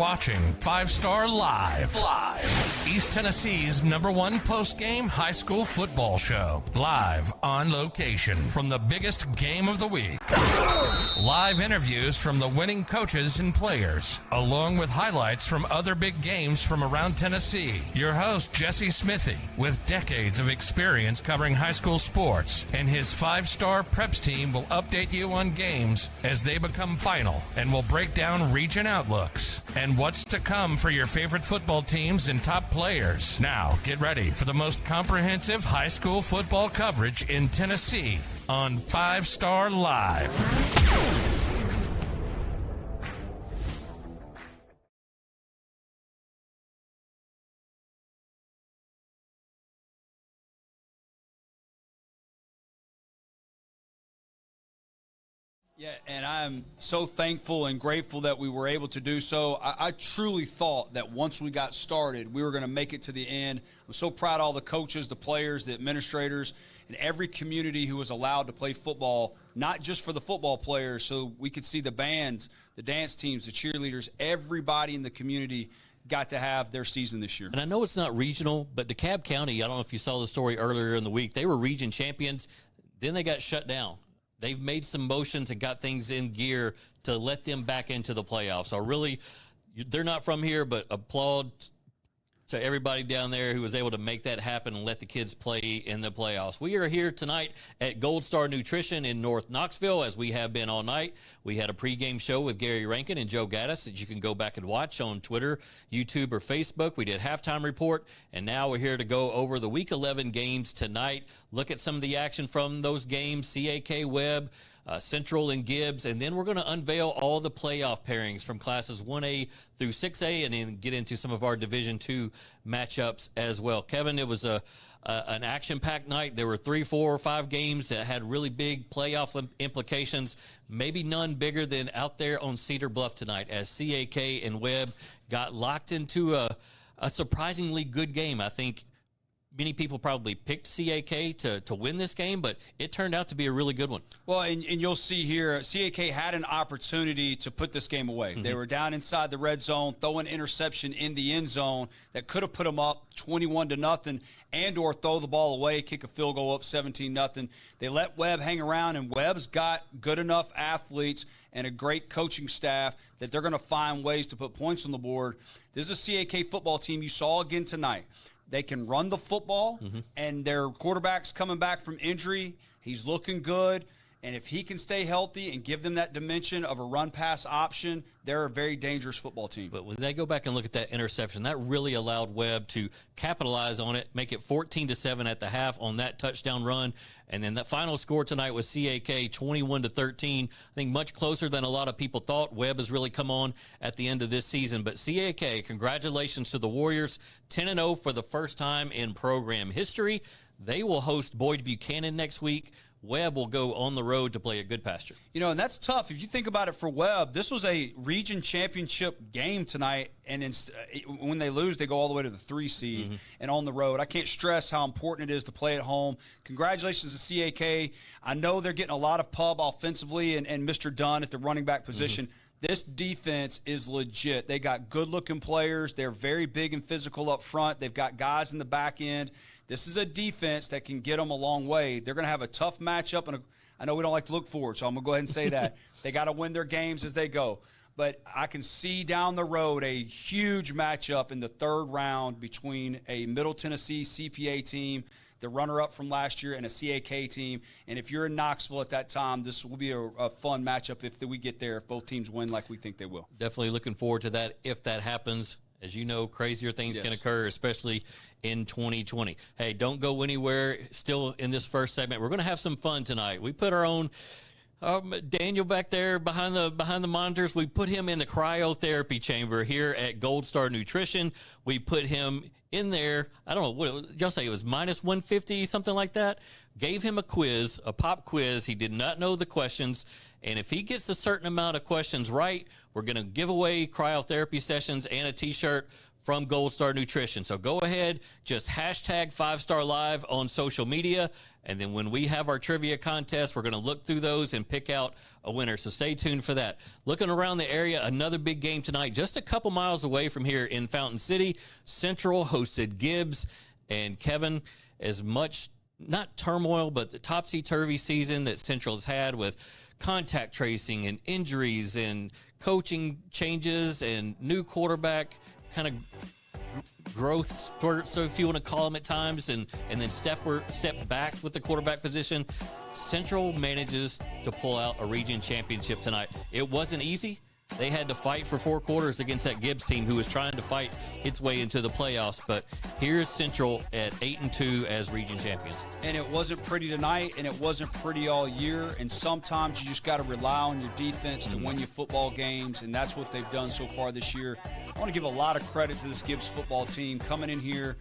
watching 5 Star Live. East Tennessee's #1 post-game high school football show. Live on location from the biggest game of the week. Live interviews from the winning coaches and players, along with highlights from other big games from around Tennessee. Your host, Jesse Smithy, with decades of experience covering high school sports, and his 5-star preps team will update you on games as they become final, and will break down region outlooks and what's to come for your favorite football teams and top players. Now, get ready for the most comprehensive high school football coverage in Tennessee on 5 Star Live. Yeah, and I'm so thankful and grateful that we were able to do so. I truly thought that once we got started, we were going to make it to the end. I'm so proud of all the coaches, the players, the administrators, and every community who was allowed to play football, not just for the football players, so we could see the bands, the dance teams, the cheerleaders, everybody in the community got to have their season this year. And I know it's not regional, but DeKalb County, I don't know if you saw the story earlier in the week, they were region champions, then they got shut down. They've made some motions and got things in gear to let them back into the playoffs. So really, they're not from here, but applaud to everybody down there who was able to make that happen and let the kids play in the playoffs. We are here tonight at Gold Star Nutrition in North Knoxville, as we have been all night. We had a pregame show with Gary Rankin and Joe Gaddis that you can go back and watch on Twitter, YouTube, or Facebook. We did halftime report, and now we're here to go over the Week 11 games tonight, look at some of the action from those games, CAK Webb, Central and Gibbs, and then we're going to unveil all the playoff pairings from classes 1A through 6A, and then get into some of our Division II matchups as well. Kevin, it was an action-packed night. There were 3, 4, or 5 games that had really big playoff implications, maybe none bigger than out there on Cedar Bluff tonight, as CAK and Webb got locked into a surprisingly good game. I think many people probably picked CAK to win this game, but it turned out to be a really good one. Well, and you'll see here, CAK had an opportunity to put this game away. Mm-hmm. They were down inside the red zone, throwing interception in the end zone that could have put them up 21-0, and or throw the ball away, kick a field goal up 17-0. They let Webb hang around, and Webb's got good enough athletes and a great coaching staff that they're going to find ways to put points on the board. This is a CAK football team you saw again tonight. They can run the football, and their quarterback's coming back from injury. He's looking good. And if he can stay healthy and give them that dimension of a run-pass option, they're a very dangerous football team. But when they go back and look at that interception, that really allowed Webb to capitalize on it, make it 14-7 at the half on that touchdown run. And then the final score tonight was CAK 21-13. I think much closer than a lot of people thought. Webb has really come on at the end of this season. But CAK, congratulations to the Warriors, 10-0 for the first time in program history. They will host Boyd Buchanan next week. Webb will go on the road to play at Goodpasture. You know, and that's tough. If you think about it for Webb, this was a region championship game tonight, and when they lose, they go all the way to the 3 seed and on the road. I can't stress how important it is to play at home. Congratulations to CAK. I know they're getting a lot of pub offensively and Mr. Dunn at the running back position. This defense is legit. They got good-looking players. They're very big and physical up front. They've got guys in the back end. This is a defense that can get them a long way. They're going to have a tough matchup, and I know we don't like to look forward, so I'm going to go ahead and say that. They got to win their games as they go. But I can see down the road a huge matchup in the 3rd round between a Middle Tennessee CPA team, the runner-up from last year, and a CAK team. And if you're in Knoxville at that time, this will be a fun matchup if we get there, if both teams win like we think they will. Definitely looking forward to that if that happens. As you know, crazier things can occur, especially in 2020. Hey, don't go anywhere. Still in this first segment, we're going to have some fun tonight. We put our own Daniel back there behind the monitors. We put him in the cryotherapy chamber here at Gold Star Nutrition. We put him in there. I don't know what it was. Y'all say it was minus 150, something like that. Gave him a quiz, a pop quiz. He did not know the questions. And if he gets a certain amount of questions right, we're going to give away cryotherapy sessions and a T-shirt from Gold Star Nutrition. So go ahead, just hashtag 5 Star Live on social media, And then when we have our trivia contest, we're going to look through those and pick out a winner. So stay tuned for that. Looking around the area, another big game tonight, just a couple miles away from here in Fountain City. Central hosted Gibbs. And Kevin, as much, not turmoil, but the topsy-turvy season that Central has had with contact tracing and injuries and coaching changes and new quarterback kind of growth spurts, so if you want to call them at times, and then step back with the quarterback position, Central manages to pull out a region championship tonight. It wasn't easy. They had to fight for 4 quarters against that Gibbs team who was trying to fight its way into the playoffs. But here's Central at 8-2 as region champions. And it wasn't pretty tonight, and it wasn't pretty all year. And sometimes you just got to rely on your defense to win your football games, and that's what they've done so far this year. I want to give a lot of credit to this Gibbs football team coming in here.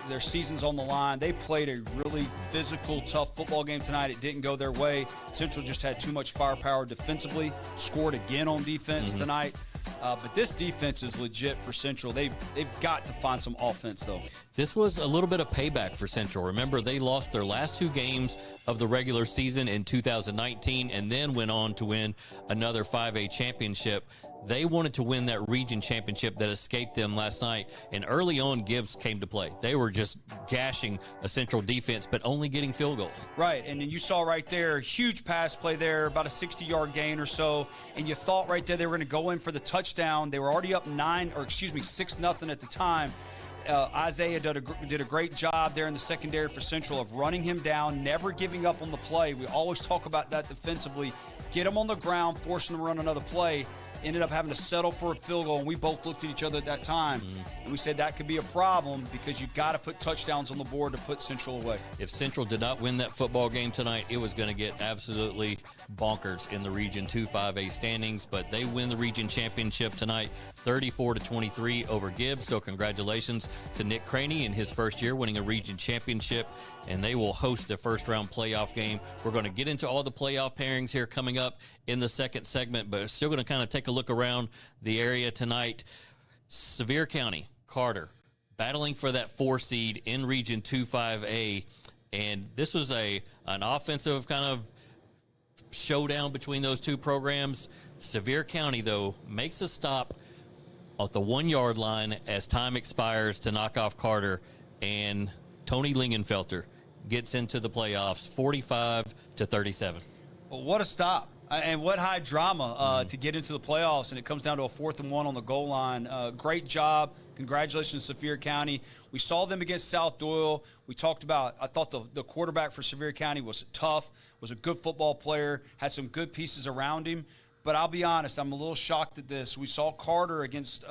Their season's on the line. They played a really physical, tough football game tonight. It didn't go their way. Central just had too much firepower defensively, scored again on defense tonight. But this defense is legit for Central. They've got to find some offense, though. This was a little bit of payback for Central. Remember, they lost their last 2 games of the regular season in 2019 and then went on to win another 5A championship. They wanted to win that region championship that escaped them last night. And early on, Gibbs came to play. They were just gashing a Central defense, but only getting field goals. Right, and then you saw right there, huge pass play there, about a 60-yard gain or so. And you thought right there they were going to go in for the touchdown. They were already up 6-0 at the time. Isaiah did a great job there in the secondary for Central of running him down, never giving up on the play. We always talk about that defensively. Get him on the ground, force him to run another play. Ended up having to settle for a field goal, and we both looked at each other at that time, and we said that could be a problem because you got to put touchdowns on the board to put Central away. If Central did not win that football game tonight, it was going to get absolutely bonkers in the Region 2 5A standings, but they win the region championship tonight, 34-23 over Gibbs. So congratulations to Nick Craney in his first year winning a region championship, and they will host a first-round playoff game. We're going to get into all the playoff pairings here coming up in the second segment, but still going to kind of take a look around the area tonight. Sevier County, Carter, battling for that 4 seed in Region 2 5A, and this was an offensive kind of showdown between those two programs. Sevier County, though, makes a stop at the 1-yard line as time expires to knock off Carter, and Tony Lingenfelter gets into the playoffs 45-37. Well, what a stop. And what high drama to get into the playoffs, and it comes down to a 4th and 1 on the goal line. Great job. Congratulations, Sevier County. We saw them against South Doyle. We talked about, I thought the quarterback for Sevier County was tough, was a good football player, had some good pieces around him. But I'll be honest, I'm a little shocked at this. We saw Carter against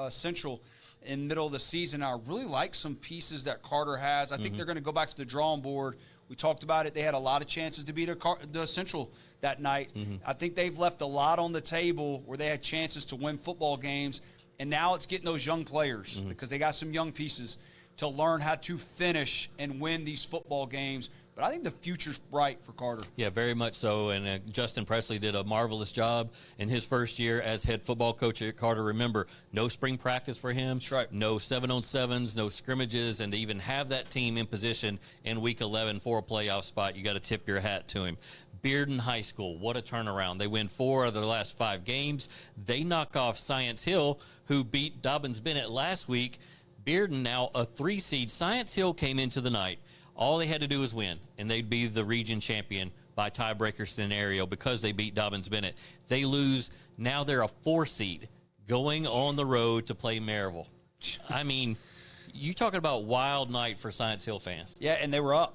Central in the middle of the season. I really like some pieces that Carter has. I think they're going to go back to the drawing board. We talked about it. They had a lot of chances to beat the Central that night. I think they've left a lot on the table where they had chances to win football games, and now it's getting those young players because they got some young pieces to learn how to finish and win these football games. But I think the future's bright for Carter. Yeah, very much so. And Justin Presley did a marvelous job in his first year as head football coach at Carter. Remember, no spring practice for him. That's right. No 7-on-7s, no scrimmages. And to even have that team in position in Week 11 for a playoff spot, you got to tip your hat to him. Bearden High School, what a turnaround. They win 4 of their last 5 games. They knock off Science Hill, who beat Dobbins-Bennett last week. Bearden now a 3 seed. Science Hill came into the night. All they had to do was win, and they'd be the region champion by tiebreaker scenario because they beat Dobbins-Bennett. They lose. Now they're a 4 seed going on the road to play Maryville. I mean, you talking about wild night for Science Hill fans. Yeah, and they were up.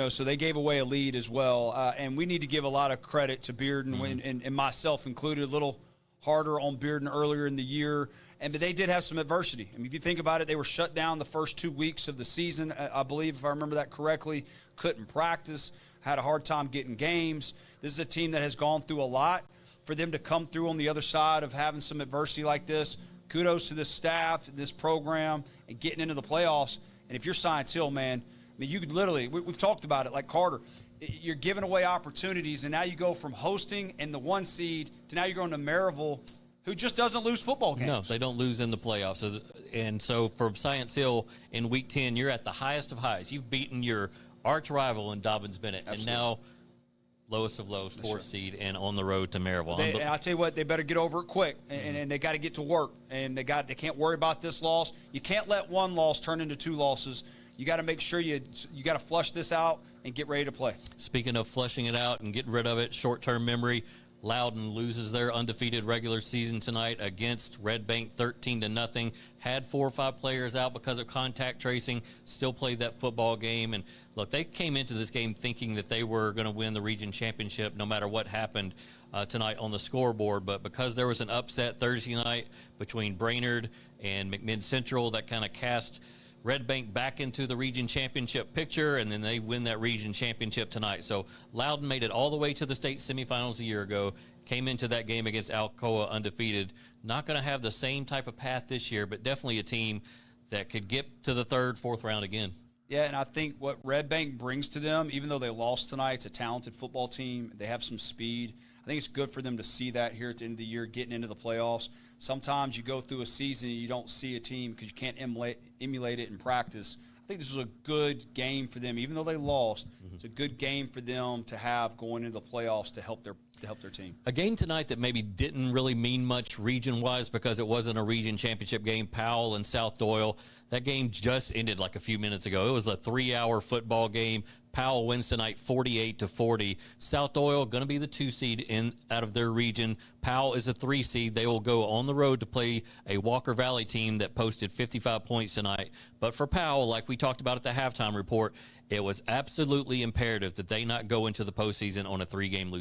So they gave away a lead as well. And we need to give a lot of credit to Bearden, and myself included, a little harder on Bearden earlier in the year. But they did have some adversity. I mean, if you think about it, they were shut down the first 2 weeks of the season, I believe, if I remember that correctly. Couldn't practice, had a hard time getting games. This is a team that has gone through a lot. For them to come through on the other side of having some adversity like this, kudos to this staff, this program, and getting into the playoffs. And if you're Science Hill, man, I mean, you could literally, we've talked about it, like Carter, you're giving away opportunities, and now you go from hosting and the 1 seed to now you're going to Maryville, who just doesn't lose football games. No, they don't lose in the playoffs. And so from Science Hill in Week 10, you're at the highest of highs. You've beaten your arch rival in Dobbins-Bennett. Absolutely. And now lowest of lows, fourth seed, and on the road to Maryville. And I'll tell you what, they better get over it quick, and they got to get to work. And they can't worry about this loss. You can't let one loss turn into two losses. You got to make sure you got to flush this out and get ready to play. Speaking of flushing it out and getting rid of it, short-term memory, Loudon loses their undefeated regular season tonight against Red Bank 13-0. Had 4 or 5 players out because of contact tracing, still played that football game. And look, they came into this game thinking that they were going to win the region championship no matter what happened tonight on the scoreboard. But because there was an upset Thursday night between Brainerd and McMinn Central, that kind of cast Red Bank back into the region championship picture, and then they win that region championship tonight. So Loudon made it all the way to the state semifinals a year ago, came into that game against Alcoa undefeated. Not going to have the same type of path this year, but definitely a team that could get to the third, fourth round again. Yeah, and I think what Red Bank brings to them, even though they lost tonight, it's a talented football team. They have some speed. I think it's good for them to see that here at the end of the year, getting into the playoffs. Sometimes you go through a season and you don't see a team because you can't emulate it in practice. I think this was a good game for them, even though they lost. It's a good game for them to have going into the playoffs to help their team. A game tonight that maybe didn't really mean much region-wise because it wasn't a region championship game, Powell and South Doyle. That game just ended like a few minutes ago. It was a 3-hour football game. Powell wins tonight 48-40. South Doyle going to be the 2 seed out of their region. Powell is a 3 seed. They will go on the road to play a Walker Valley team that posted 55 points tonight. But for Powell, like we talked about at the halftime report, it was absolutely imperative that they not go into the postseason on a 3-game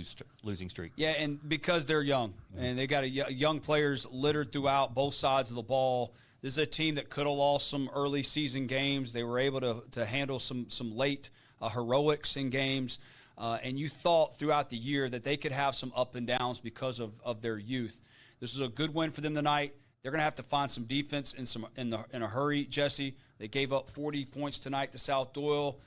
losing streak. Yeah, and because they're young, and they got young players littered throughout both sides of the ball. This is a team that could have lost some early season games. They were able to handle some late heroics in games, and you thought throughout the year that they could have some up and downs because of their youth. This is a good win for them tonight. They're going to have to find some defense in a hurry, Jesse. They gave up 40 points tonight to South Doyle,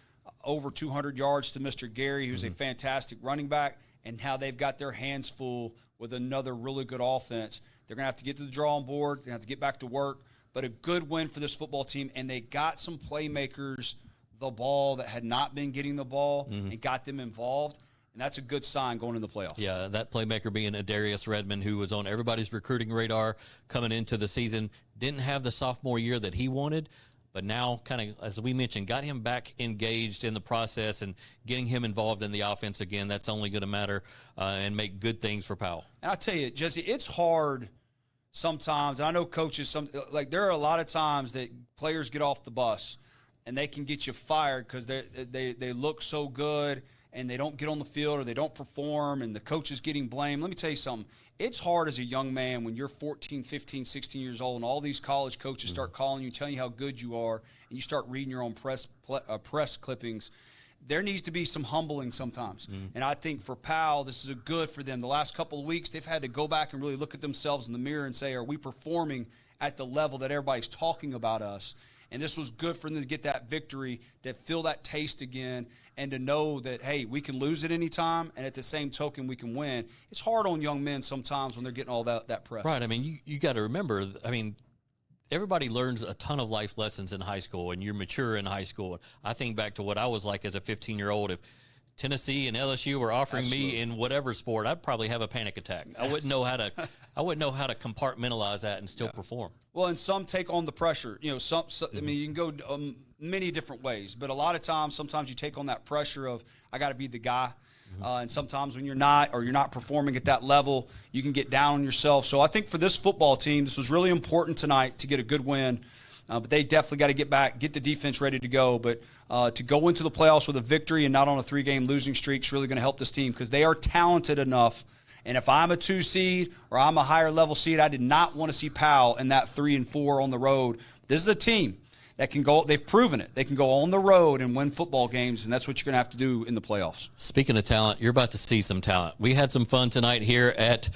over 200 yards to Mr. Gary, who's a fantastic running back, and now they've got their hands full with another really good offense. They're going to have to get to the drawing board. They're going to have to get back to work. But a good win for this football team, and they got some playmakers the ball that had not been getting the ball and got them involved, and that's a good sign going into the playoffs. Yeah, that playmaker being Adarius Redmond, who was on everybody's recruiting radar coming into the season, didn't have the sophomore year that he wanted, but now kind of, as we mentioned, got him back engaged in the process and getting him involved in the offense again. That's only going to matter and make good things for Powell. And I'll tell you, Jesse, it's hard sometimes. I know coaches, there are a lot of times that players get off the bus and they can get you fired because they look so good and they don't get on the field or they don't perform and the coach is getting blamed. Let me tell you something. It's hard as a young man when you're 14, 15, 16 years old and all these college coaches start calling you, telling you how good you are, and you start reading your own press clippings. There needs to be some humbling sometimes. And I think for Powell, this is good for them. The last couple of weeks, they've had to go back and really look at themselves in the mirror and say, are we performing at the level that everybody's talking about us? And this was good for them to get that victory, to feel that taste again, and to know that, hey, we can lose at any time, and at the same token, we can win. It's hard on young men sometimes when they're getting all that press. Right. I mean, you got to remember, everybody learns a ton of life lessons in high school, and you're mature in high school. I think back to what I was like as a 15-year-old. If Tennessee and LSU were offering me in whatever sport, I'd probably have a panic attack. I wouldn't know how to compartmentalize that and still perform. Well, and some take on the pressure. You know, I mean, you can go many different ways, but a lot of times, sometimes you take on that pressure of I got to be the guy. And sometimes when you're not, or you're not performing at that level, you can get down on yourself. So I think for this football team, this was really important tonight to get a good win. But they definitely got to get back, get the defense ready to go. But to go into the playoffs with a victory and not on a 3-game losing streak is really going to help this team because they are talented enough. And if I'm a 2 seed or I'm a higher level seed, I did not want to see Powell in that 3 and 4 on the road. This is a team that can go. They've proven it. They can go on the road and win football games, and that's what you're going to have to do in the playoffs. Speaking of talent, you're about to see some talent. We had some fun tonight here at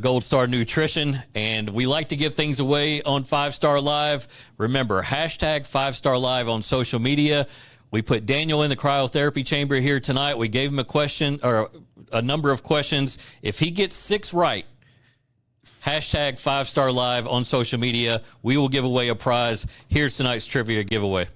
Gold Star Nutrition, and we like to give things away on 5 Star Live. Remember, hashtag 5 Star Live on social media. We put Daniel in the cryotherapy chamber here tonight. We gave him a question or a number of questions. If he gets 6 right, hashtag 5 Star Live on social media, we will give away a prize. Here's tonight's trivia giveaway.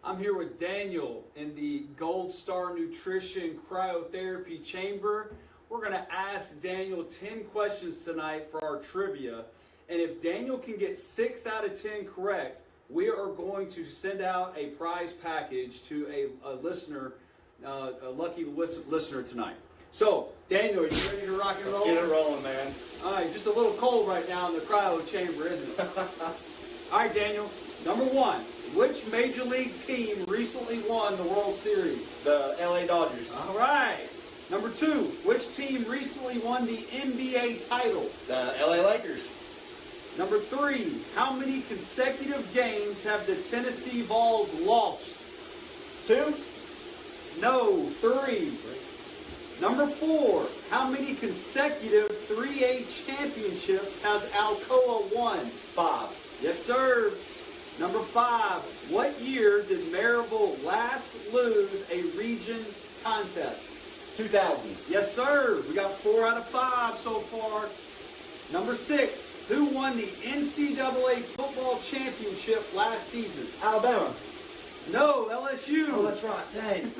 I'm here with Daniel in the Gold Star Nutrition Cryotherapy Chamber. We're going to ask Daniel 10 questions tonight for our trivia. And if Daniel can get 6 out of 10 correct, we are going to send out a prize package to a listener, a lucky listener tonight. So, Daniel, are you ready to rock and roll? Let's get it rolling, man. All right, just a little cold right now in the cryo chamber, isn't it? All right, Daniel. Number 1, which Major League team recently won the World Series? The LA Dodgers. All right. Number 2, which team recently won the NBA title? The LA Lakers. Number 3, how many consecutive games have the Tennessee Vols lost? 2. No, 3. Number 4, how many consecutive 3A championships has Alcoa won? 5. Yes, sir. Number 5, what year did Maryville last lose a region contest? 2000. Yes, sir. We got 4 out of 5 so far. Number 6, who won the NCAA football championship last season? Alabama. No, LSU. Oh, that's right. Dang.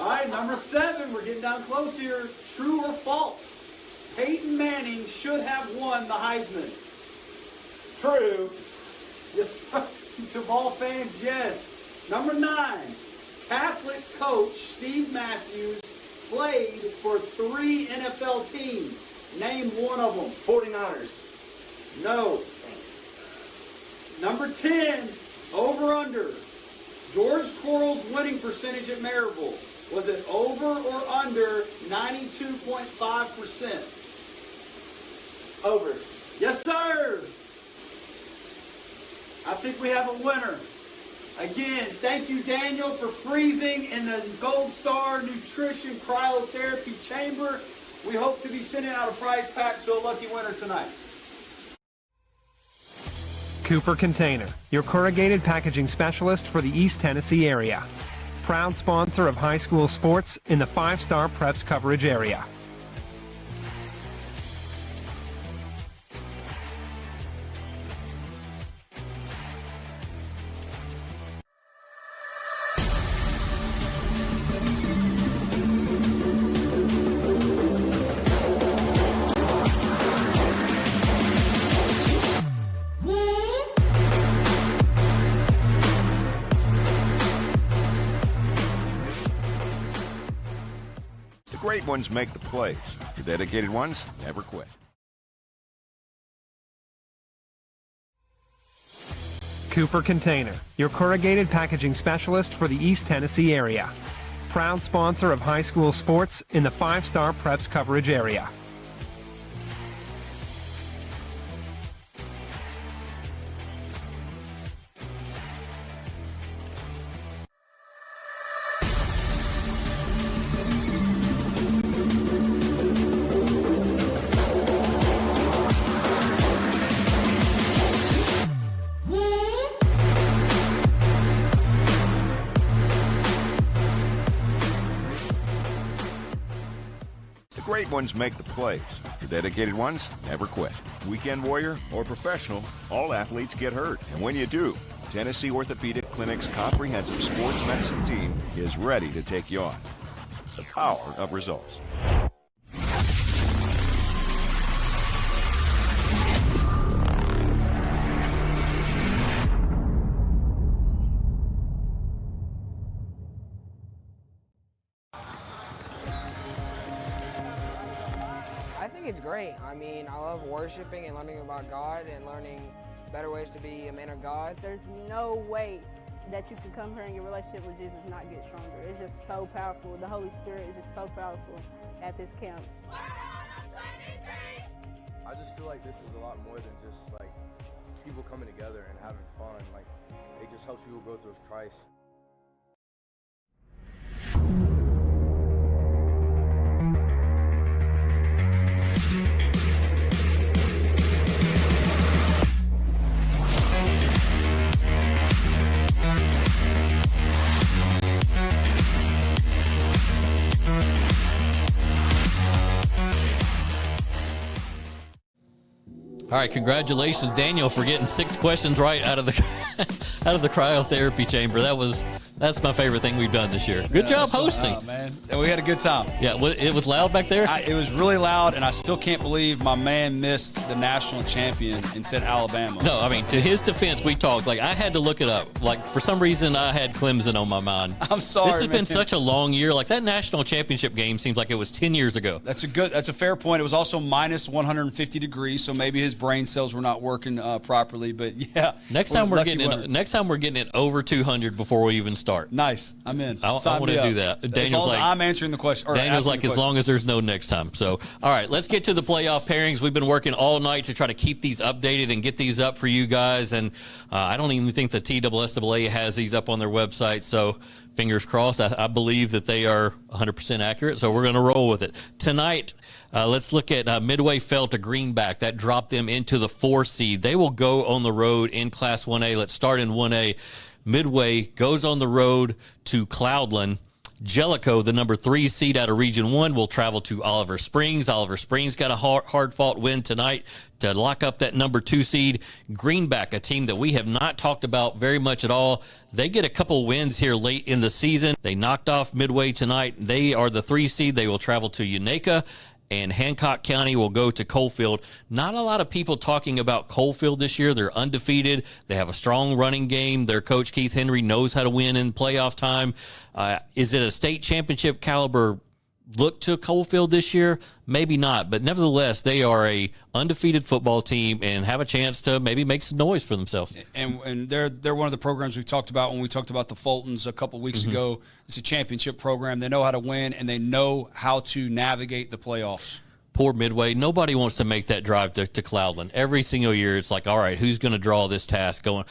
All right, number 7, we're getting down close here. True or false? Peyton Manning should have won the Heisman. True. Yes, sir. To all fans, yes. Number 9, Catholic coach Steve Matthews played for 3 NFL teams. Name one of them. 49ers. No. Number 10, over-under. George Coral's winning percentage at Maryville. Was it over or under 92.5%? Over. Yes, sir. I think we have a winner. Again, thank you, Daniel, for freezing in the Gold Star Nutrition Cryotherapy Chamber. We hope to be sending out a prize pack to a lucky winner tonight. Cooper Container, your corrugated packaging specialist for the East Tennessee area. Proud sponsor of high school sports in the 5-star preps coverage area. The great ones make the plays. The dedicated ones never quit. Cooper Container, your corrugated packaging specialist for the East Tennessee area. Proud sponsor of high school sports in the 5-star preps coverage area. The great ones make the plays. The dedicated ones never quit. Weekend warrior or professional, all athletes get hurt. And when you do, Tennessee Orthopedic Clinic's comprehensive sports medicine team is ready to take you on. The power of results. I think it's great. I mean, I love worshiping and learning about God and learning better ways to be a man of God. There's no way that you can come here and your relationship with Jesus not get stronger. It's just so powerful. The Holy Spirit is just so powerful at this camp. I just feel like this is a lot more than just like people coming together and having fun. Like, it just helps people grow towards Christ. All right, congratulations, Daniel, for getting 6 questions right out of the out of the cryotherapy chamber. That's my favorite thing we've done this year. Good job hosting. Oh, man. And we had a good time. Yeah, it was loud back there? It was really loud, and I still can't believe my man missed the national champion and said Alabama. No, I mean, to his defense, we talked. Like, I had to look it up. Like, for some reason, I had Clemson on my mind. I'm sorry, This has been man. such a long year. Like, that national championship game seems like it was 10 years ago. That's a fair point. It was also minus 150 degrees, so maybe his brain cells were not working properly. But yeah, Next time we're getting it over 200 before we even start. Nice. I'm in. I want to do that. As long as I'm answering the question. Daniel's like, as long as there's no next time. So, all right, let's get to the playoff pairings. We've been working all night to try to keep these updated and get these up for you guys. And I don't even think the TSSAA has these up on their website. So, fingers crossed. I believe that they are 100% accurate. So, we're going to roll with it. Tonight, let's look at Midway fell to Greenback. That dropped them into the 4 seed. They will go on the road in Class 1A. Let's start in 1A. Midway goes on the road to Cloudland. Jellicoe, the number 3 seed out of Region 1, will travel to Oliver Springs. Oliver Springs got a hard-fought win tonight to lock up that number 2 seed. Greenback, a team that we have not talked about very much at all. They get a couple wins here late in the season. They knocked off Midway tonight. They are the 3 seed. They will travel to Unaka. And Hancock County will go to Coalfield. Not a lot of people talking about Coalfield this year. They're undefeated. They have a strong running game. Their coach, Keith Henry, knows how to win in playoff time. Is it a state championship caliber look to Coalfield this year? Maybe not. But nevertheless, they are a undefeated football team and have a chance to maybe make some noise for themselves. And they're one of the programs we talked about when we talked about the Fultons a couple weeks ago. It's a championship program. They know how to win, and they know how to navigate the playoffs. Poor Midway. Nobody wants to make that drive to Cloudland. Every single year, it's like, all right, who's going to draw this task going?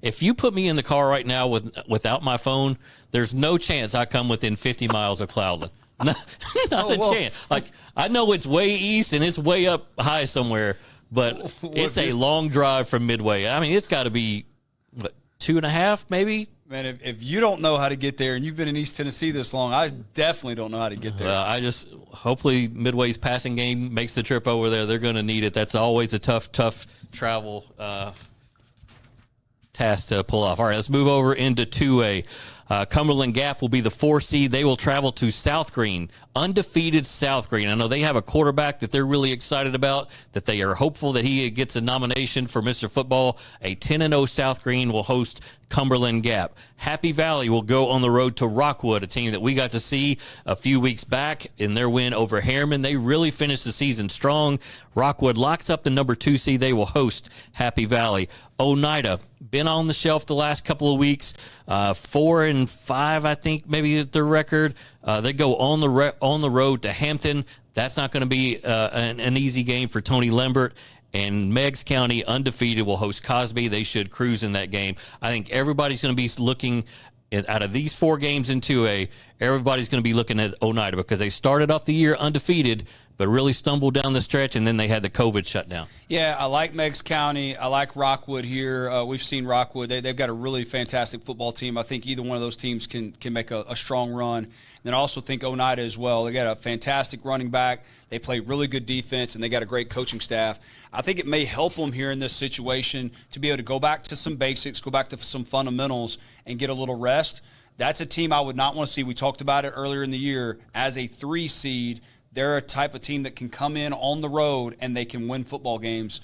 If you put me in the car right now without my phone, there's no chance I come within 50 miles of Cloudland. Not a chance. Like, I know it's way east and it's way up high somewhere, but it's a long drive from Midway. I mean, it's got to be, 2.5 maybe? Man, if you don't know how to get there and you've been in East Tennessee this long, I definitely don't know how to get there. Hopefully Midway's passing game makes the trip over there. They're going to need it. That's always a tough travel task to pull off. All right, let's move over into 2A. Cumberland Gap will be the 4 seed. They will travel to South Green, undefeated South Green. I know they have a quarterback that they're really excited about, that they are hopeful that he gets a nomination for Mr. Football. A 10-0 South Green will host Cumberland Gap. Happy Valley will go on the road to Rockwood, a team that we got to see a few weeks back in their win over Harriman. They really finished the season strong. Rockwood locks up the number 2 seed. They will host Happy Valley. Oneida, been on the shelf the last couple of weeks, 4-5, I think, maybe is their record. They go on the road to Hampton. That's not going to be an easy game for Tony Lambert. And Meigs County, undefeated, will host Cosby. They should cruise in that game. I think everybody's going to be looking out of these 4 games in 2A, everybody's going to be looking at Oneida because they started off the year undefeated, but really stumbled down the stretch, and then they had the COVID shutdown. Yeah, I like Meigs County. I like Rockwood here. We've seen Rockwood. They've got a really fantastic football team. I think either one of those teams can make a strong run. And then I also think Oneida as well. They got a fantastic running back. They play really good defense, and they got a great coaching staff. I think it may help them here in this situation to be able to go back to some basics, go back to some fundamentals, and get a little rest. That's a team I would not want to see. We talked about it earlier in the year. As a 3 seed, they're a type of team that can come in on the road and they can win football games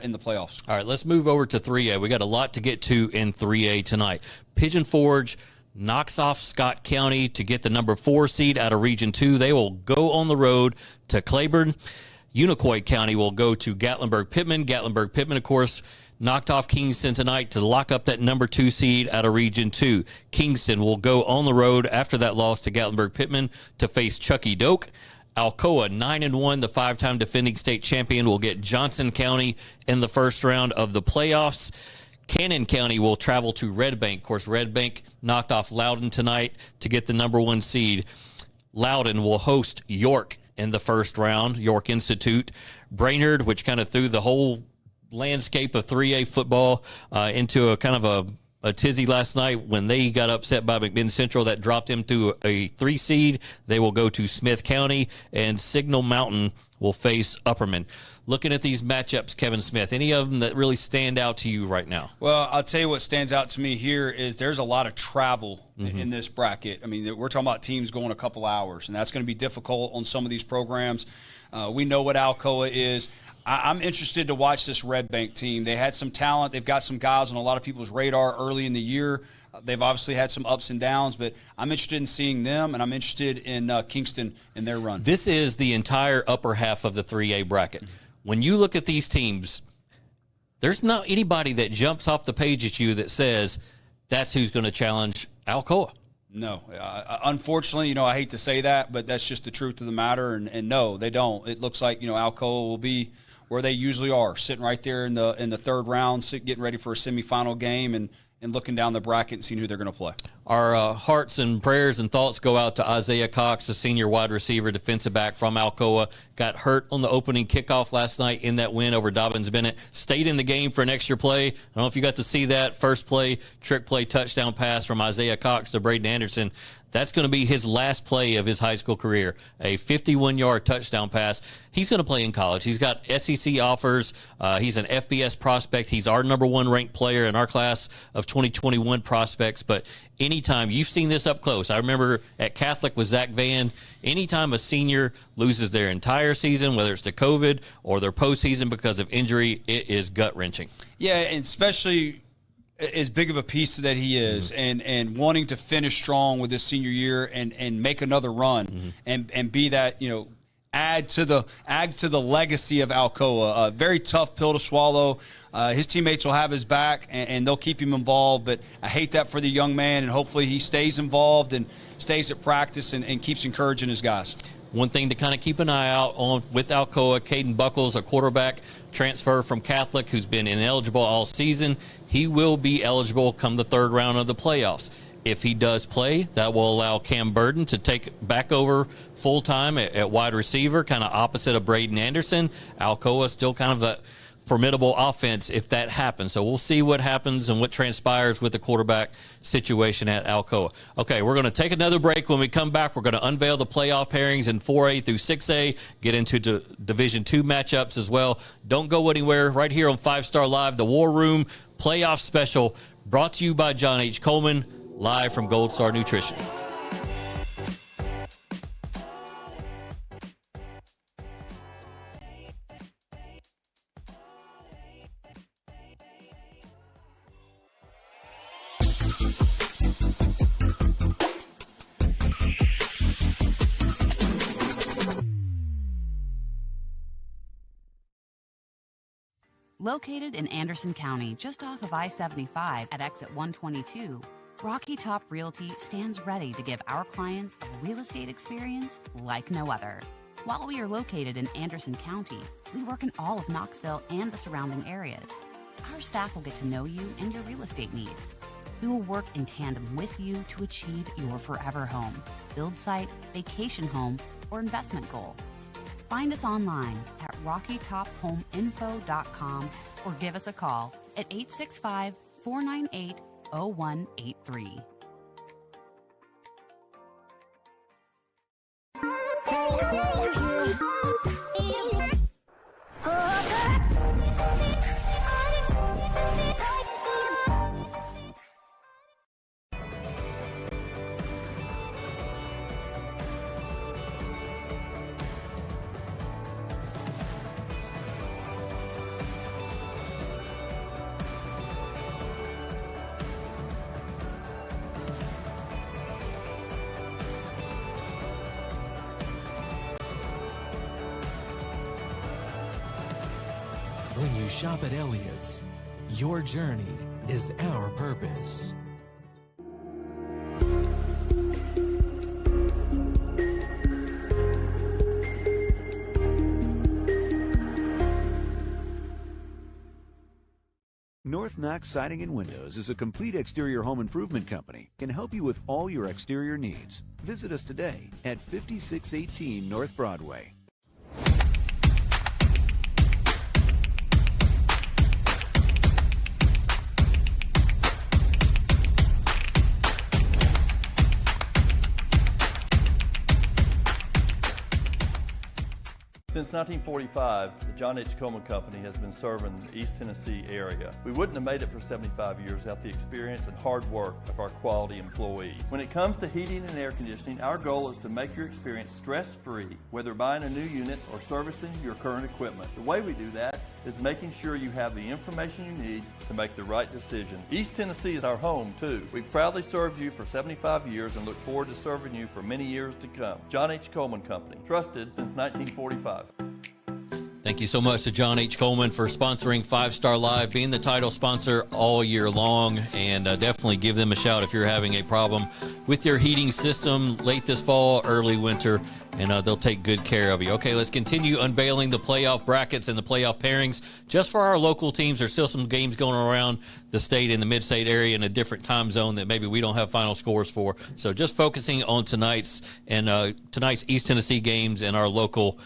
in the playoffs. All right, let's move over to 3A. We got a lot to get to in 3A tonight. Pigeon Forge knocks off Scott County to get the number 4 seed out of Region 2. They will go on the road to Claiborne. Unicoi County will go to Gatlinburg-Pittman. Gatlinburg-Pittman, of course, knocked off Kingston tonight to lock up that number 2 seed out of Region 2. Kingston will go on the road after that loss to Gatlinburg-Pittman to face Chucky Doak. Alcoa, 9-1, the 5-time defending state champion, will get Johnson County in the first round of the playoffs. Cannon County will travel to Red Bank. Of course, Red Bank knocked off Loudon tonight to get the number 1 seed. Loudon will host York in the first round, York Institute. Brainerd, which kind of threw the whole landscape of 3A football into a kind of a tizzy last night when they got upset by McMinn Central. That dropped them to a 3 seed. They will go to Smith County, and Signal Mountain will face Upperman. Looking at these matchups, Kevin Smith, any of them that really stand out to you right now? Well, I'll tell you what stands out to me here is there's a lot of travel in this bracket. I mean, we're talking about teams going a couple hours, and that's going to be difficult on some of these programs. We know what Alcoa is. I'm interested to watch this Red Bank team. They had some talent. They've got some guys on a lot of people's radar early in the year. They've obviously had some ups and downs, but I'm interested in seeing them, and I'm interested in Kingston and their run. This is the entire upper half of the 3A bracket. When you look at these teams, there's not anybody that jumps off the page at you that says that's who's going to challenge Alcoa. No. Unfortunately, I hate to say that, but that's just the truth of the matter, and no, they don't. It looks like, Alcoa will be where they usually are, sitting right there in the third round, getting ready for a semifinal game and looking down the bracket and seeing who they're going to play. Our hearts and prayers and thoughts go out to Isaiah Cox, the senior wide receiver, defensive back from Alcoa. Got hurt on the opening kickoff last night in that win over Dobbins Bennett. Stayed in the game for an extra play. I don't know if you got to see that first play, trick play, touchdown pass from Isaiah Cox to Braden Anderson. That's going to be his last play of his high school career, a 51-yard touchdown pass. He's going to play in college. He's got SEC offers. He's an FBS prospect. He's our number one ranked player in our class of 2021 prospects. But anytime you've seen this up close, I remember at Catholic with Zach Van, anytime a senior loses their entire season, whether it's to COVID or their postseason because of injury, it is gut-wrenching. Yeah, and especially as big of a piece that he is, and wanting to finish strong with his senior year and make another run and be that, add to the legacy of Alcoa. A very tough pill to swallow. His teammates will have his back and they'll keep him involved, but I hate that for the young man, and hopefully he stays involved and stays at practice and keeps encouraging his guys. One thing to kind of keep an eye out on with Alcoa, Caden Buckles, a quarterback transfer from Catholic who's been ineligible all season. He will be eligible come the third round of the playoffs. If he does play, that will allow Cam Burden to take back over full-time at wide receiver, kind of opposite of Braden Anderson. Alcoa still kind of a formidable offense if that happens. So we'll see what happens and what transpires with the quarterback situation at Alcoa. Okay, we're going to take another break. When we come back, we're going to unveil the playoff pairings in 4A through 6A, get into Division II matchups as well. Don't go anywhere. Right here on 5 Star Live, the War Room Playoff Special, brought to you by John H. Coleman, live from Gold Star Nutrition. Located in Anderson County, just off of I-75 at exit 122, Rocky Top Realty stands ready to give our clients a real estate experience like no other. While we are located in Anderson County, we work in all of Knoxville and the surrounding areas. Our staff will get to know you and your real estate needs. We will work in tandem with you to achieve your forever home, build site, vacation home, or investment goal. Find us online at RockyTopHomeInfo.com or give us a call at 865-498-0183. When you shop at Elliott's, your journey is our purpose. North Knox Siding and Windows is a complete exterior home improvement company. Can help you with all your exterior needs. Visit us today at 5618 North Broadway. Since 1945, the John H. Coleman Company has been serving the East Tennessee area. We wouldn't have made it for 75 years without the experience and hard work of our quality employees. When it comes to heating and air conditioning, our goal is to make your experience stress-free, whether buying a new unit or servicing your current equipment. The way we do that is making sure you have the information you need to make the right decision. East Tennessee is our home, too. We've proudly served you for 75 years and look forward to serving you for many years to come. John H. Coleman Company, trusted since 1945. Thank you so much to John H. Coleman for sponsoring 5 Star Live, being the title sponsor all year long, and definitely give them a shout if you're having a problem with your heating system late this fall, early winter, and they'll take good care of you. Okay, let's continue unveiling the playoff brackets and the playoff pairings. Just for our local teams, there's still some games going around the state and the mid-state area in a different time zone that maybe we don't have final scores for. So just focusing on tonight's East Tennessee games and our local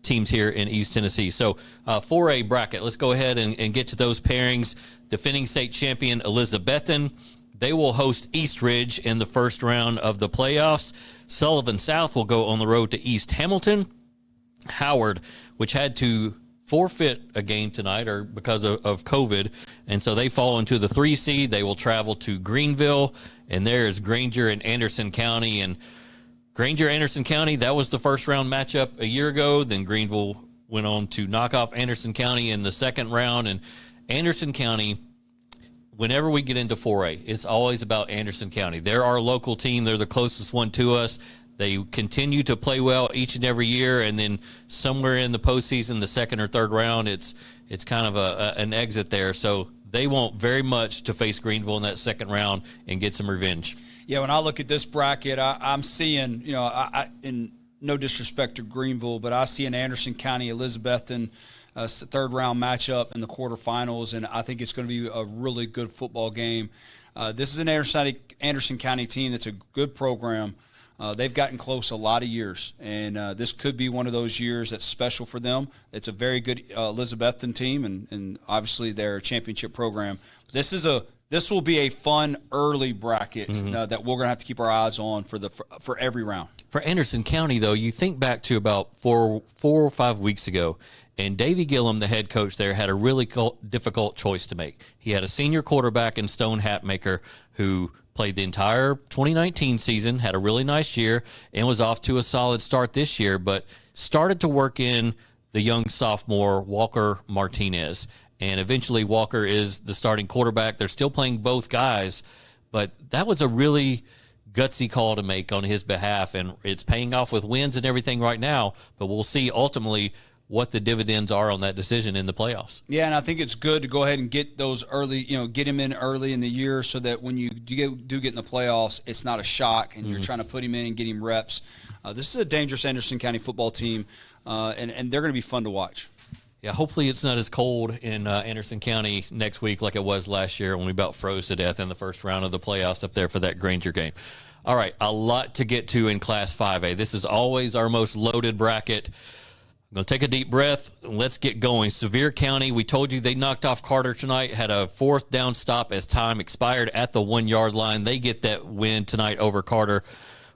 teams here in East Tennessee. So 4A bracket, let's go ahead and get to those pairings. Defending state champion Elizabethton, they will host East Ridge in the first round of the playoffs. Sullivan South will go on the road to East Hamilton. Howard, which had to forfeit a game tonight or because of COVID, and so they fall into the 3 seed. They will travel to Greenville, and there is Granger and Anderson County, and Granger-Anderson County, that was the first round matchup a year ago. Then Greenville went on to knock off Anderson County in the second round. And Anderson County, whenever we get into 4A, it's always about Anderson County. They're our local team. They're the closest one to us. They continue to play well each and every year. And then somewhere in the postseason, the second or third round, it's kind of an exit there. So they want very much to face Greenville in that second round and get some revenge. Yeah, when I look at this bracket, I'm seeing, in no disrespect to Greenville, but I see an Anderson County Elizabethton third-round matchup in the quarterfinals, and I think it's going to be a really good football game. This is an Anderson County team that's a good program. They've gotten close a lot of years, and this could be one of those years that's special for them. It's a very good Elizabethton team, and obviously their championship program. This will be a fun early bracket that we're going to have to keep our eyes on for every round. For Anderson County, though, you think back to about four or 5 weeks ago, and Davey Gillum, the head coach there, had a really difficult choice to make. He had a senior quarterback in Stone Hatmaker who played the entire 2019 season, had a really nice year, and was off to a solid start this year, but started to work in the young sophomore, Walker Martinez. And eventually Walker is the starting quarterback. They're still playing both guys, but that was a really gutsy call to make on his behalf, and it's paying off with wins and everything right now, but we'll see ultimately what the dividends are on that decision in the playoffs. Yeah, and I think it's good to go ahead and get those early, get him in early in the year so that when you do get in the playoffs, it's not a shock, and you're trying to put him in and get him reps. This is a dangerous Anderson County football team, and they're going to be fun to watch. Yeah, hopefully it's not as cold in Anderson County next week like it was last year when we about froze to death in the first round of the playoffs up there for that Granger game. All right, a lot to get to in Class 5A. This is always our most loaded bracket. I'm going to take a deep breath. Let's get going. Sevier County, we told you they knocked off Carter tonight, had a 4th down stop as time expired at the 1-yard line. They get that win tonight over Carter.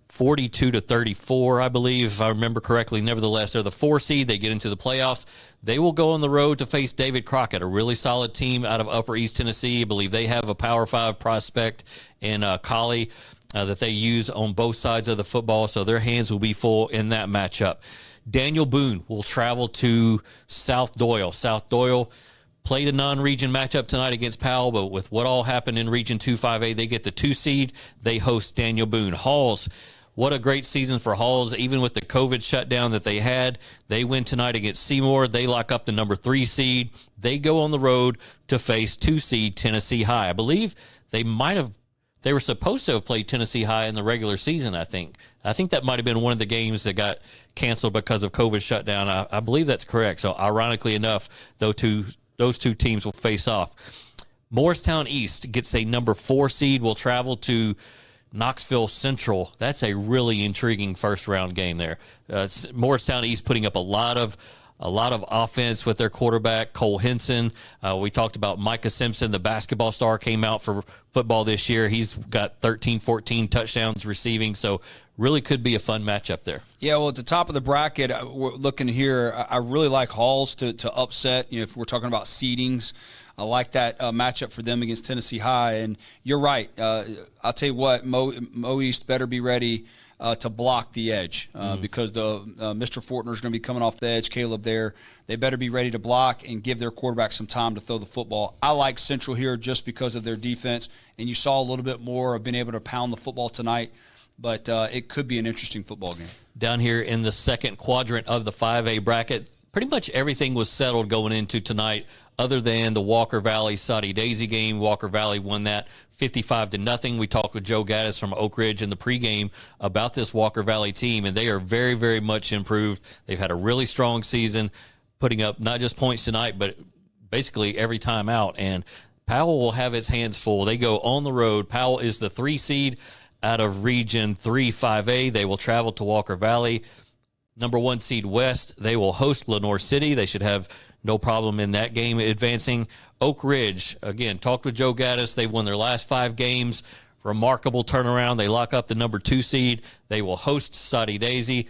42-34, I believe, if I remember correctly. Nevertheless, they're the 4 seed. They get into the playoffs. They will go on the road to face David Crockett, a really solid team out of Upper East Tennessee. I believe they have a Power 5 prospect in Collie that they use on both sides of the football, so their hands will be full in that matchup. Daniel Boone will travel to South Doyle. South Doyle played a non-region matchup tonight against Powell, but with what all happened in Region 2-5A, they get the 2 seed. They host Daniel Boone. Halls, what a great season for Halls, even with the COVID shutdown that they had. They win tonight against Seymour. They lock up the number 3 seed. They go on the road to face 2 seed Tennessee High. I believe they were supposed to have played Tennessee High in the regular season, I think. I think that might have been one of the games that got canceled because of COVID shutdown. I believe that's correct. So ironically enough, those two teams will face off. Morristown East gets a number 4 seed, will travel to Knoxville Central. That's a really intriguing first-round game there. Morristown East putting up a lot of a lot of offense with their quarterback, Cole Henson. We talked about Micah Simpson, the basketball star, came out for football this year. He's got 13, 14 touchdowns receiving, so really could be a fun matchup there. Yeah, well, at the top of the bracket, we're looking here, I really like Halls to upset, if we're talking about seedings. I like that matchup for them against Tennessee High. And you're right. I'll tell you what, Mo East better be ready to block the edge because the Mr. Fortner's going to be coming off the edge, Caleb there. They better be ready to block and give their quarterback some time to throw the football. I like Central here just because of their defense, and you saw a little bit more of being able to pound the football tonight, but it could be an interesting football game. Down here in the second quadrant of the 5A bracket, pretty much everything was settled going into tonight other than the Walker Valley Soddy Daisy game. Walker Valley won that 55-0. We talked with Joe Gaddis from Oak Ridge in the pregame about this Walker Valley team, and they are very, very much improved. They've had a really strong season, putting up not just points tonight, but basically every time out. And Powell will have its hands full. They go on the road. Powell is the 3 seed out of Region 3 5A. They will travel to Walker Valley. Number 1 seed West, they will host Lenoir City. They should have no problem in that game advancing. Oak Ridge, again, talked with Joe Gaddis. They won their last 5 games. Remarkable turnaround. They lock up the number 2 seed. They will host Soddy Daisy.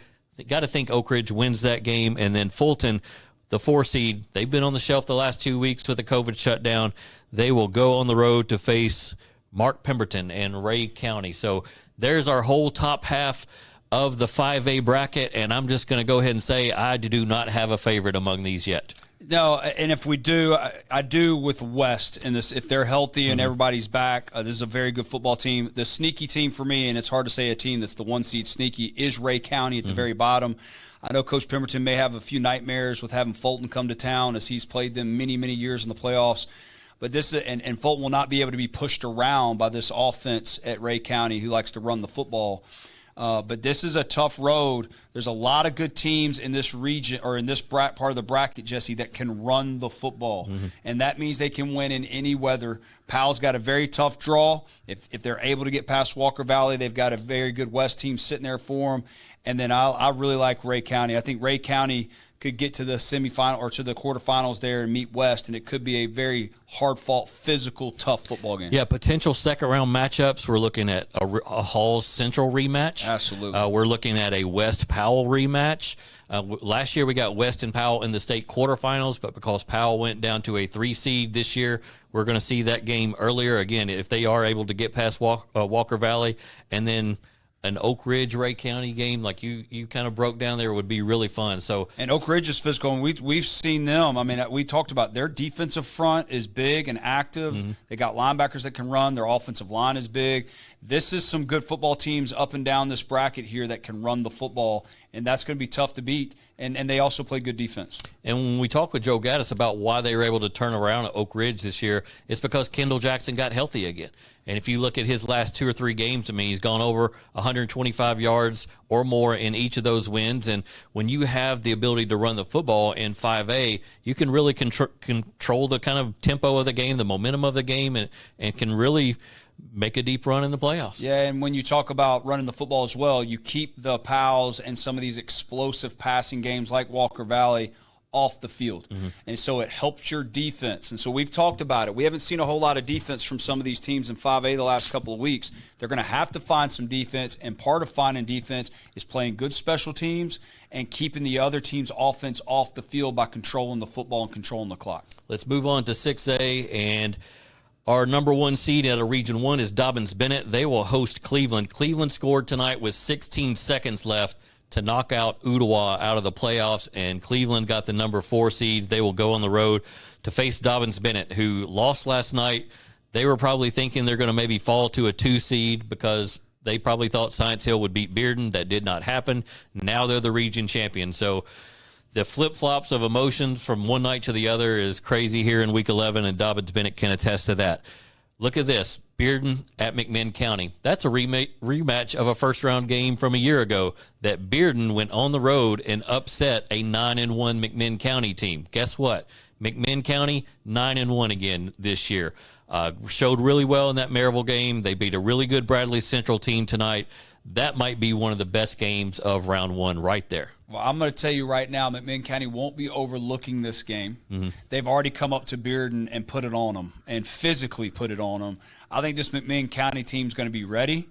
Got to think Oak Ridge wins that game. And then Fulton, the 4 seed, they've been on the shelf the last 2 weeks with the COVID shutdown. They will go on the road to face Mark Pemberton and Ray County. So there's our whole top half of the 5A bracket, and I'm just going to go ahead and say I do not have a favorite among these yet. No, and if we do, I do with West in this. If they're healthy and everybody's back, this is a very good football team. The sneaky team for me, and it's hard to say a team that's the 1 seed sneaky, is Ray County at the very bottom. I know Coach Pemberton may have a few nightmares with having Fulton come to town as he's played them many, many years in the playoffs. But this and Fulton will not be able to be pushed around by this offense at Ray County who likes to run the football. But this is a tough road. There's a lot of good teams in this region or in this part of the bracket, Jesse, that can run the football. And that means they can win in any weather. Powell's got a very tough draw. If they're able to get past Walker Valley, they've got a very good West team sitting there for them. And then I really like Ray County. I think Ray County could get to the semifinal or to the quarterfinals there and meet West, and it could be a very hard-fought, physical, tough football game. Yeah, potential second-round matchups. We're looking at a Halls Central rematch. Absolutely. We're looking at a West Powell rematch. Last year we got West and Powell in the state quarterfinals, but because Powell went down to a 3 seed this year, we're going to see that game earlier. Again, if they are able to get past Walker Valley, and then an Oak Ridge Ray County game like you kind of broke down there would be really fun. So and Oak Ridge is physical, and we've seen them. I mean, we talked about their defensive front is big and active. They got linebackers that can run. Their offensive line is big. This is some good football teams up and down this bracket here that can run the football, and that's going to be tough to beat. And they also play good defense. And when we talk with Joe Gaddis about why they were able to turn around at Oak Ridge this year, it's because Kendall Jackson got healthy again. And if you look at his last 2 or 3 games, I mean, he's gone over 125 yards or more in each of those wins. And when you have the ability to run the football in 5A, you can really control the kind of tempo of the game, the momentum of the game, and can really make a deep run in the playoffs. Yeah, and when you talk about running the football as well, you keep the Pals and some of these explosive passing games like Walker Valley off the field. And so it helps your defense. And so we've talked about it. We haven't seen a whole lot of defense from some of these teams in 5A the last couple of weeks. They're going to have to find some defense, and part of finding defense is playing good special teams and keeping the other team's offense off the field by controlling the football and controlling the clock. Let's move on to 6A, and our number 1 seed out of Region 1 is Dobbins-Bennett. They will host Cleveland. Cleveland scored tonight with 16 seconds left to knock out Ottawa out of the playoffs, and Cleveland got the number 4 seed. They will go on the road to face Dobbins-Bennett, who lost last night. They were probably thinking they're going to maybe fall to a 2 seed because they probably thought Science Hill would beat Bearden. That did not happen. Now they're the region champion. So the flip-flops of emotions from one night to the other is crazy here in Week 11, and Dobbins-Bennett can attest to that. Look at this. Bearden at McMinn County. That's a rematch of a first-round game from a year ago that Bearden went on the road and upset a 9-1 McMinn County team. Guess what? McMinn County, 9-1 again this year. Showed really well in that Maryville game. They beat a really good Bradley Central team tonight. that might be one of the best games of round one right there. Well, I'm going to tell you right now, McMinn County won't be overlooking this game. They've already come up to Bearden and put it on them, and physically put it on them. I think this McMinn County team is going to be ready.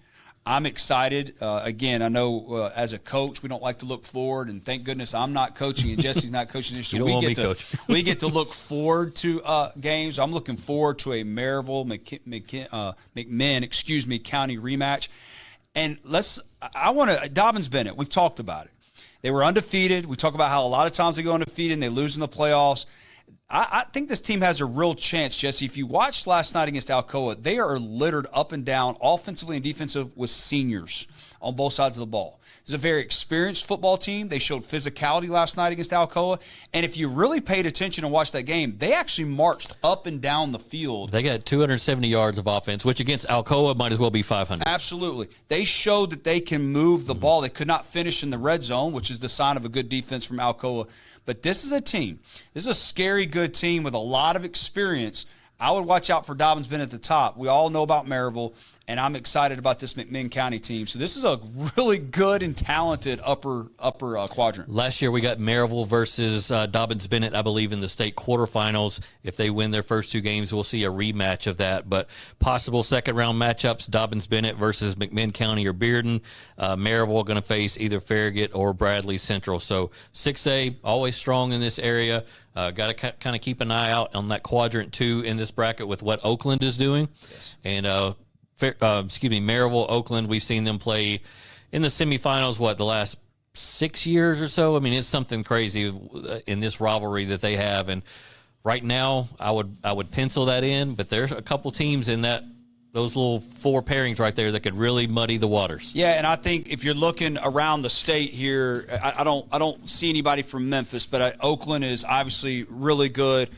I'm excited. Again, I know as a coach, we don't like to look forward, and thank goodness I'm not coaching and Jesse's not coaching this year. So we get to look forward to games. I'm looking forward to a Maryville McMinn County rematch. And Dobbins Bennett, we've talked about it. They were undefeated. We talk about how a lot of times they go undefeated and they lose in the playoffs. I think this team has a real chance, Jesse. If you watched last night against Alcoa, they are littered up and down, offensively and defensive, with seniors on both sides of the ball. It's a very experienced football team. They showed physicality last night against Alcoa. And if you really paid attention and watched that game, they actually marched up and down the field. They got 270 yards of offense, which against Alcoa might as well be 500. Absolutely. They showed that they can move the ball. They could not finish in the red zone, which is the sign of a good defense from Alcoa. But this is a team. This is a scary good team with a lot of experience. I would watch out for Dobbins Bennett at the top. We all know about Maryville, and I'm excited about this McMinn County team. So this is a really good and talented upper quadrant. Last year we got Maryville versus Dobbins Bennett, I believe, in the state quarterfinals. If they win their first two games, we'll see a rematch of that. But possible second-round matchups, Dobbins Bennett versus McMinn County or Bearden. Maryville going to face either Farragut or Bradley Central. So 6A, always strong in this area. Got to kind of keep an eye out on that quadrant 2 in this bracket with what Oakland is doing. Yes. And Maryville, Oakland, we've seen them play in the semifinals, the last 6 years or so? I mean, it's something crazy in this rivalry that they have. And right now, I would pencil that in, but there's a couple teams in those little 4 pairings right there that could really muddy the waters. Yeah, and I think if you're looking around the state here, I don't see anybody from Memphis, but Oakland is obviously really good.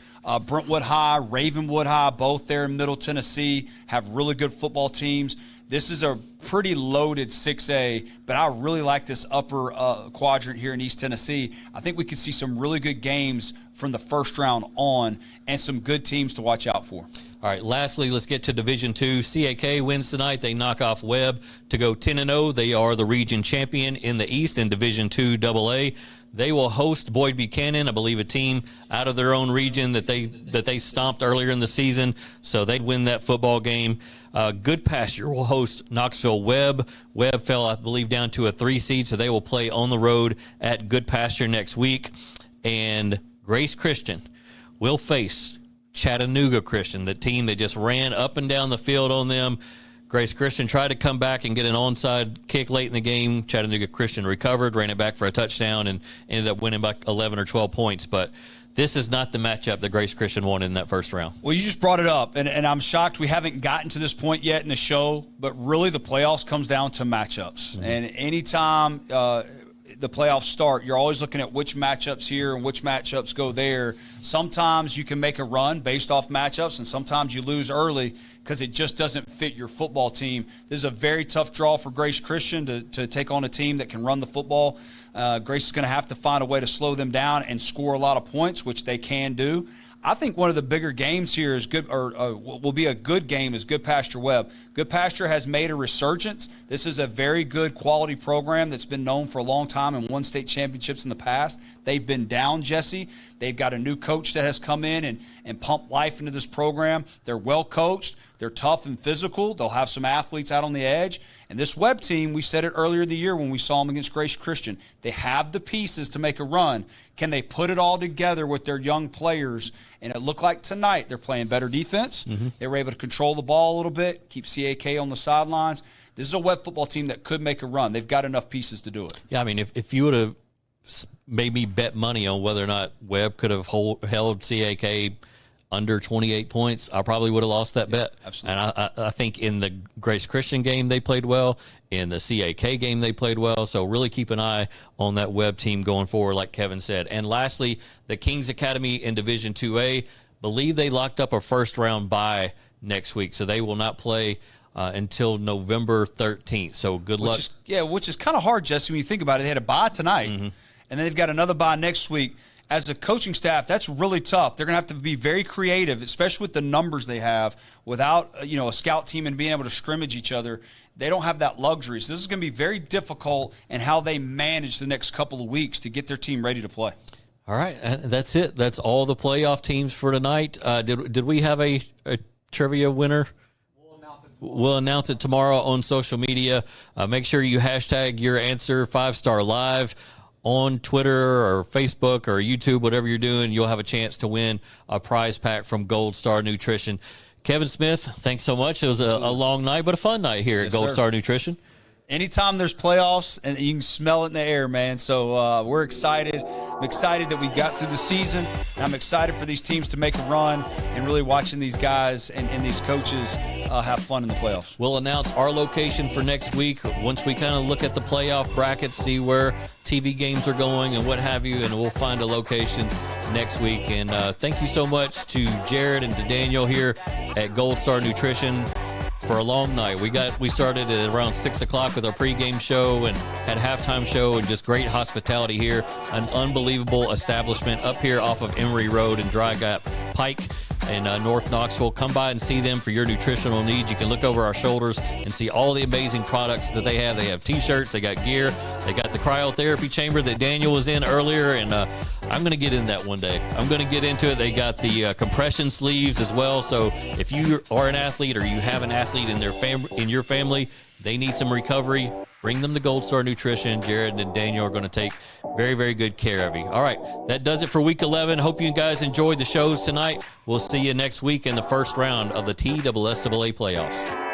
Brentwood High, Ravenwood High, both there in Middle Tennessee, have really good football teams. This is a pretty loaded 6A, but I really like this upper quadrant here in East Tennessee. I think we could see some really good games from the first round on and some good teams to watch out for. All right, lastly, let's get to Division II. CAK wins tonight. They knock off Webb to go 10-0. They are the region champion in the East in Division II AA. They will host Boyd Buchanan, I believe a team out of their own region that they stomped earlier in the season, so they'd win that football game. Good Pasture will host Knoxville Webb. Webb fell, I believe, down to a 3 seed, so they will play on the road at Good Pasture next week. And Grace Christian will face Chattanooga Christian, the team that just ran up and down the field on them. Grace Christian tried to come back and get an onside kick late in the game. Chattanooga Christian recovered, ran it back for a touchdown, and ended up winning by 11 or 12 points. But this is not the matchup that Grace Christian won in that first round. Well, you just brought it up, and I'm shocked we haven't gotten to this point yet in the show, but really the playoffs comes down to matchups. Mm-hmm. And anytime the playoffs start, you're always looking at which matchups here and which matchups go there. Sometimes you can make a run based off matchups, and sometimes you lose early because it just doesn't fit your football team. This is a very tough draw for Grace Christian to take on a team that can run the football. Grace is going to have to find a way to slow them down and score a lot of points, which they can do. I think one of the bigger games here is will be a good game is Good Pasture Webb. Good Pasture has made a resurgence. This is a very good quality program that's been known for a long time and won state championships in the past. They've been down, Jesse. They've got a new coach that has come in and pumped life into this program. They're well coached. They're tough and physical. They'll have some athletes out on the edge. And this Webb team, we said it earlier in the year when we saw them against Grace Christian, they have the pieces to make a run. Can they put it all together with their young players? And it looked like tonight they're playing better defense. Mm-hmm. They were able to control the ball a little bit, keep CAK on the sidelines. This is a Webb football team that could make a run. They've got enough pieces to do it. Yeah, I mean, if you would have made me bet money on whether or not Webb could have held CAK under 28 points, I probably would have lost that bet. Absolutely. And I think in the Grace Christian game they played well. In the CAK game they played well. So really keep an eye on that Webb team going forward, like Kevin said. And lastly, the Kings Academy in Division 2A, believe they locked up a first-round bye next week. So they will not play until November 13th. So good luck. Which is kind of hard, Jesse, when you think about it. They had a bye tonight, and then they've got another bye next week. As a coaching staff, that's really tough. They're going to have to be very creative, especially with the numbers they have. Without a scout team and being able to scrimmage each other, they don't have that luxury. So this is going to be very difficult in how they manage the next couple of weeks to get their team ready to play. All right, that's it. That's all the playoff teams for tonight. Did we have a trivia winner? We'll announce it tomorrow on social media. Make sure you hashtag your answer 5-Star Live on Twitter or Facebook or YouTube, whatever you're doing. You'll have a chance to win a prize pack from Gold Star Nutrition. Kevin Smith, thanks so much. It was a long night, but a fun night here at Gold Star Nutrition. Anytime there's playoffs, and you can smell it in the air, man. So we're excited. I'm excited that we got through the season. And I'm excited for these teams to make a run and really watching these guys and these coaches have fun in the playoffs. We'll announce our location for next week once we kind of look at the playoff brackets, see where TV games are going and what have you, and we'll find a location next week. And thank you so much to Jared and to Daniel here at Gold Star Nutrition. For a long night. We started at around 6 o'clock with our pregame show and had a halftime show and just great hospitality here. An unbelievable establishment up here off of Emory Road in Dry Gap Pike in North Knoxville. Come by and see them for your nutritional needs. You can look over our shoulders and see all the amazing products that they have. They have T-shirts, they got gear, they got the cryotherapy chamber that Daniel was in earlier, and I'm going to get in that one day. I'm going to get into it. They got the compression sleeves as well. So if you are an athlete or you have an athlete in your family, they need some recovery, bring them to Gold Star Nutrition. Jared and Daniel are going to take very, very good care of you. All right, that does it for Week 11. Hope you guys enjoyed the shows tonight. We'll see you next week in the first round of the TSSAA playoffs.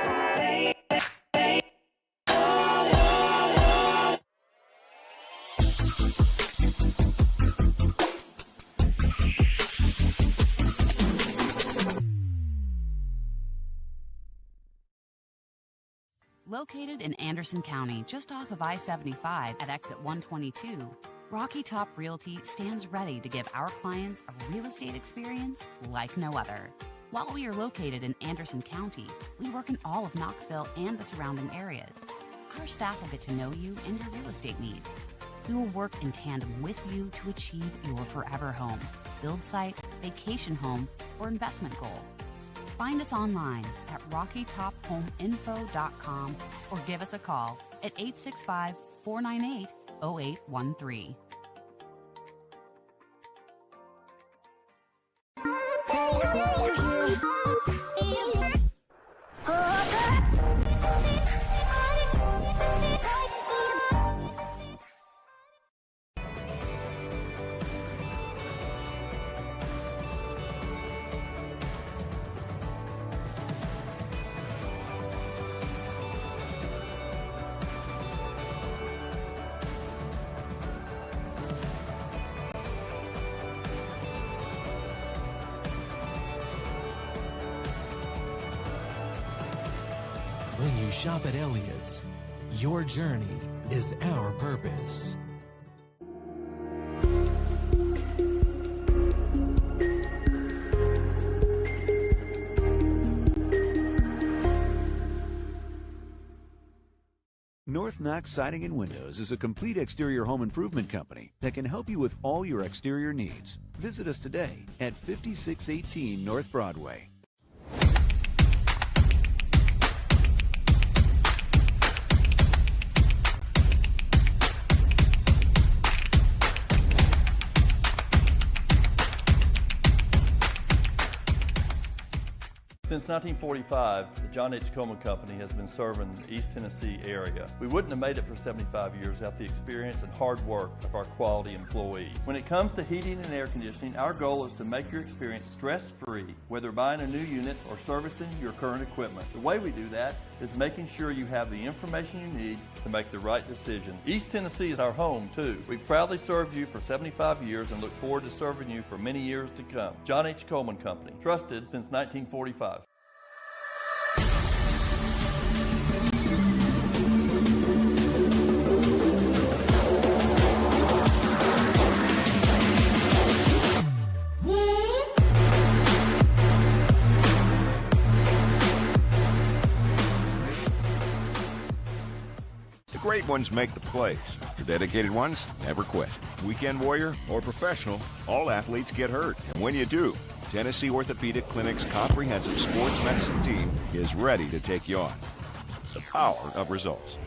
Located in Anderson County, just off of I-75 at exit 122, Rocky Top Realty stands ready to give our clients a real estate experience like no other. While we are located in Anderson County, we work in all of Knoxville and the surrounding areas. Our staff will get to know you and your real estate needs. We will work in tandem with you to achieve your forever home, build site, vacation home, or investment goal. Find us online at rockytophomeinfo.com or give us a call at 865-498-0813. When you shop at Elliott's, your journey is our purpose. North Knox Siding and Windows is a complete exterior home improvement company that can help you with all your exterior needs. Visit us today at 5618 North Broadway. Since 1945, the John H. Coleman Company has been serving the East Tennessee area. We wouldn't have made it for 75 years without the experience and hard work of our quality employees. When it comes to heating and air conditioning, our goal is to make your experience stress-free, whether buying a new unit or servicing your current equipment. The way we do that is making sure you have the information you need to make the right decision. East Tennessee is our home, too. We've proudly served you for 75 years and look forward to serving you for many years to come. John H. Coleman Company, trusted since 1945. The great ones make the plays. The dedicated ones never quit. Weekend warrior or professional, all athletes get hurt. And when you do, Tennessee Orthopedic Clinic's comprehensive sports medicine team is ready to take you on. The power of results.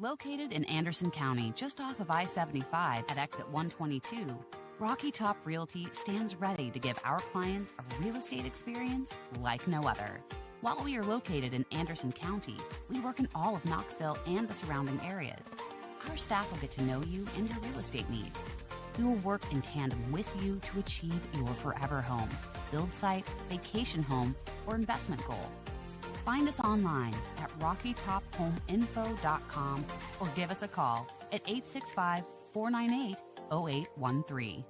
Located in Anderson County, just off of I-75 at exit 122, Rocky Top Realty stands ready to give our clients a real estate experience like no other. While we are located in Anderson County, we work in all of Knoxville and the surrounding areas. Our staff will get to know you and your real estate needs. We will work in tandem with you to achieve your forever home, build site, vacation home, or investment goal. Find us online at rockytophomeinfo.com or give us a call at 865-498-0813.